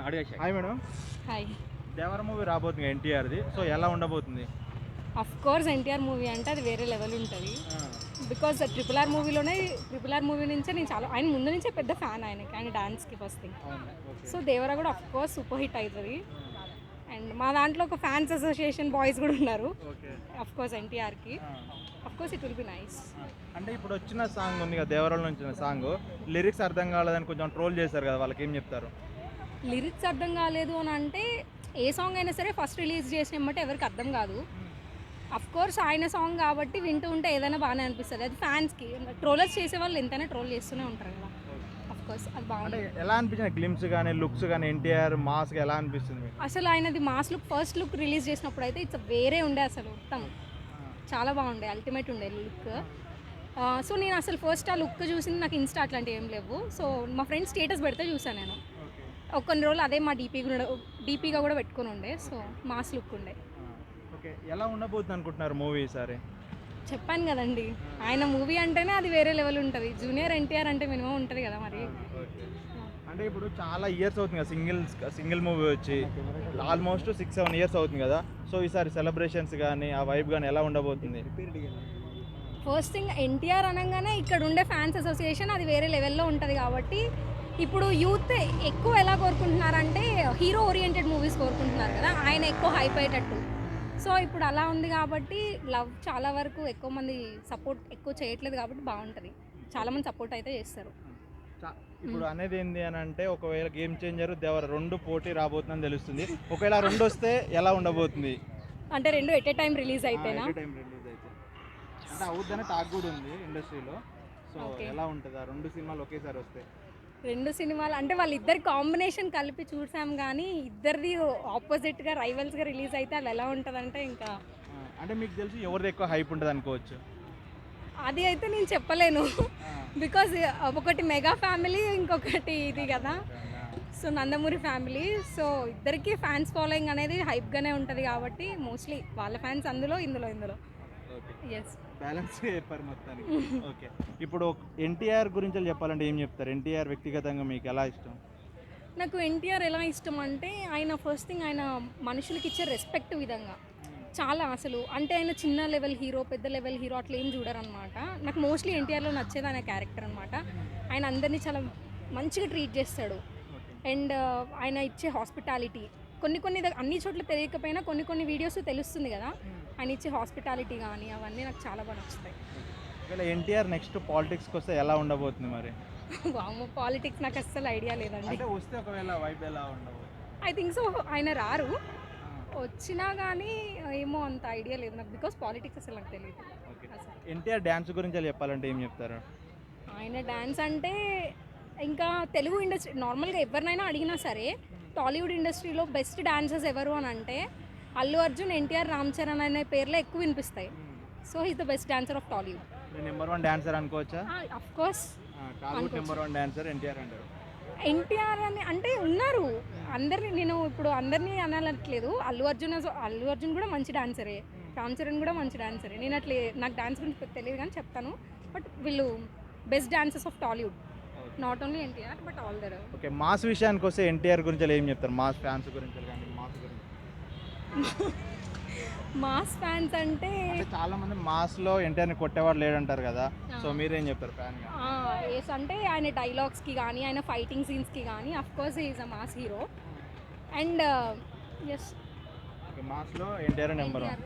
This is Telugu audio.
Hi madam. హాయ్. దేవర మూవీ రాబోతుంది ఎన్టీఆర్ది. సో ఎలా ఉండబోతుంది? అఫ్ కోర్స్ ఎన్టీఆర్ మూవీ అంటే అది వేరే లెవెల్ ఉంటుంది. బికాజ్ ట్రిపుల్ ఆర్ మూవీ నుంచే నేను చాలా ఆయన ముందు నుంచే పెద్ద ఫ్యాన్ ఆయనకి, ఆయన డాన్స్కి ఫస్ట్ థింగ్. సో దేవర కూడా అఫ్ కోర్స్ సూపర్ హిట్ అవుతుంది. అండ్ మా దాంట్లో ఒక ఫ్యాన్స్ అసోసియేషన్ బాయ్స్ కూడా ఉన్నారు అఫ్ కోర్స్ ఎన్టీఆర్కి. Of course it will be nice. అంటే ఇప్పుడు వచ్చిన సాంగ్ ఉంది కదా, దేవరలో నుంచి సాంగ్ లిరిక్స్ అర్థం కాలేదని కొంచెం ట్రోల్ చేశారు కదా, వాళ్ళకి ఏం చెప్తారు? లిరిక్స్ అర్థం కాలేదు అని అంటే ఏ సాంగ్ అయినా సరే ఫస్ట్ రిలీజ్ చేసినమ్మంటే ఎవరికి అర్థం కాదు. అఫ్ కోర్స్ ఆయన సాంగ్ కాబట్టి వింటూ ఉంటే ఏదైనా బాగానే అనిపిస్తుంది. అది ఫ్యాన్స్కి, ట్రోలర్స్ చేసే వాళ్ళు ఎంతైనా ట్రోల్ చేస్తూనే ఉంటారు కదా. అఫ్ కోర్స్ అది బాగుంది. ఎలా అనిపించింది గ్లిమ్స్ కానీ లుక్స్ కానీ ఎన్టీఆర్ మాస్గా ఎలా అనిపిస్తుంది? అసలు ఆయనది mass look first look release చేసినప్పుడు అయితే ఇట్స్ వేరే ఉండే, అసలు మొత్తం చాలా బాగుండే, అల్టిమేట్ ఉండే లుక్. సో నేను అసలు ఫస్ట్ ఆ లుక్ చూసింది, నాకు ఇన్స్టా అట్లాంటివి ఏం లేవు. సో మా ఫ్రెండ్స్ స్టేటస్ పెడితే చూసాను నేను. ఒక కొన్ని రోజులు అదే మా డీపీగా కూడా పెట్టుకుని ఉండే. సో మాస్ లుక్ ఉండే. ఓకే, ఎలా ఉండబోతుంది అనుకుంటున్నారు మూవీ ఈసారి? చెప్పాను కదండి, ఆయన మూవీ అంటేనే అది వేరే లెవెల్ ఉంటుంది. జూనియర్ ఎన్టీఆర్ అంటే మినిమం ఉంటుంది కదా మరి. అంటే ఇప్పుడు చాలా ఇయర్స్ అవుతుంది కదా సింగిల్ మూవీ వచ్చి, ఆల్మోస్ట్ 6-7 ఇయర్స్ అవుతుంది కదా. సో ఈసారి సెలబ్రేషన్స్ కానీ ఆ వైబ్ కానీ ఎలా ఉండబోతుంది? ఫస్ట్ థింగ్ ఎన్టీఆర్ అనగానే ఇక్కడ ఉండే ఫ్యాన్స్ అసోసియేషన్ అది వేరే లెవెల్లో ఉంటుంది. కాబట్టి ఇప్పుడు యూత్ ఎక్కువ ఎలా కోరుకుంటున్నారంటే హీరో ఓరియంటెడ్ మూవీస్ కోరుకుంటున్నారు కదా, ఆయన ఎక్కువ హైప్ అయ్యేటట్టు. సో ఇప్పుడు అలా ఉంది కాబట్టి లవ్ చాలా వరకు ఎక్కువ మంది సపోర్ట్ ఎక్కువ చేయట్లేదు కాబట్టి బాగుంటుంది. చాలామంది సపోర్ట్ అయితే చేస్తారు. ఇప్పుడు అనేది ఏంటి అని అంటే, ఒకవేళ గేమ్ చేంజర్ దేవర 2 పోటీ రాబోతుందని తెలుస్తుంది. ఒకవేళ 2 వస్తే ఎలా ఉండబోతుంది? అంటే 2 ఎట్ ఏ టైం రిలీజ్ అయితేనా? అంటే అవుద్దని టాక్ కూడా ఉంది ఇండస్ట్రీలో. సో ఎలా ఉంటుంది ఆ 2 సినిమాలు ఒకేసారి వస్తే? 2 సినిమాలు అంటే వాళ్ళిద్దరి కాంబినేషన్ కలిపి చూసాం కానీ ఇద్దరిది ఆపోజిట్గా రైవల్స్గా రిలీజ్ అయితే అది ఎలా ఉంటుందంటే ఇంకా అంటే మీకు తెలిసి ఎవరిది ఎక్కువ హైప్ ఉంటుంది అనుకోవచ్చు? అది అయితే నేను చెప్పలేను. బికాజ్ ఒకటి మెగా ఫ్యామిలీ, ఇంకొకటి ఇది కదా. So Nandamuri family. సో ఇద్దరికి ఫ్యాన్స్ ఫాలోయింగ్ అనేది హైప్గానే ఉంటుంది కాబట్టి మోస్ట్లీ వాళ్ళ ఫ్యాన్స్ ఇందులో ఎస్ బ్యాలెన్స్ చెప్పారు మొత్తానికి. ఓకే, ఇప్పుడు ఎన్టీఆర్ గురించి చెప్పాలంటే ఏం చెప్తారు? ఎన్టీఆర్ వ్యక్తిగతంగా మీకు ఎలా ఇష్టం? నాకు ఎన్టీఆర్ ఎలా ఇష్టం అంటే ఆయన ఫస్ట్ థింగ్ ఆయన మనుషులకి ఇచ్చే రెస్పెక్ట్ విధంగా చాలా అసలు. అంటే ఆయన చిన్న లెవెల్ హీరో, పెద్ద లెవెల్ హీరో అట్లా ఏం చూడరనమాట. నాకు మోస్ట్లీ ఎన్టీఆర్లో నచ్చేది ఆయన క్యారెక్టర్ అనమాట. ఆయన అందరినీ చాలా మంచిగా ట్రీట్ చేస్తాడు. అండ్ ఆయన ఇచ్చే హాస్పిటాలిటీ కొన్ని అన్ని చోట్ల తెలియకపోయినా కొన్ని వీడియోస్ తెలుస్తుంది కదా, ఆయన ఇచ్చే హాస్పిటాలిటీ కానీ అవన్నీ నాకు చాలా బాగా నచ్చుతాయి. ఎన్టీఆర్ నెక్స్ట్ పాలిటిక్స్కి వస్తే ఎలా ఉండబోతుంది మరి? వాము పాలిటిక్స్ నాకు అస్సలు ఐడియా లేదండి. వస్తే ఒకవేళ వైబ్ ఎలా ఉండబోతుంది? ఐ థింక్ సో ఆయన రారు, వచ్చినా కానీ ఏమో అంత ఐడియా లేదు నాకు. బికాస్ పాలిటిక్స్ అసలు నాకు తెలియదు. ఎన్టీఆర్ డ్యాన్స్ గురించి చెప్పాలంటే ఏం చెప్తారు? ఆయన డ్యాన్స్ అంటే ఇంకా తెలుగు ఇండస్ట్రీ నార్మల్గా ఎవరినైనా అడిగినా సరే టాలీవుడ్ ఇండస్ట్రీలో బెస్ట్ డాన్సర్స్ ఎవరు అని అంటే అల్లు అర్జున్, ఎన్టీఆర్, రామ్ చరణ్ అనే పేర్లే ఎక్కువ వినిపిస్తాయి. So he's the best dancer of Tollywood. Number 1 dancer అనుకోవచ్చా? Of course number 1 dancer NTR అంటారు. ఎన్టీఆర్ అని అంటే ఉన్నారు అందరినీ, నేను ఇప్పుడు అందరినీ అనట్లేదు. అల్లు అర్జున్ కూడా మంచి డాన్సరే, రామ్ చరణ్ కూడా మంచి డాన్సరే. నేను నాకు డాన్స్ గురించి తెలియదు కానీ చెప్తాను. బట్ వీళ్ళు best dancers of Tollywood, not only NTR but all other. Okay, mass విషయానికి వస్తే ఎన్టీఆర్ గురించి ఏం చెప్తారు? మాస్ ఫ్యాన్స్ గురించి కానీ మాస్ గురించి? మాస్ ఫ్యాన్స్ అంటే చాలా మంది మాస్లో ఎన్టీఆర్ని కొట్టేవాడు లేడంటారు కదా. సో మీరేం చెప్తారు ఫ్యాన్గా? ఎస్, అంటే ఆయన డైలాగ్స్కి కానీ ఆయన ఫైటింగ్ సీన్స్కి కానీ of course is a mass hero. And yes, మాస్లో ఎన్టీఆర్ నెంబర్ 1.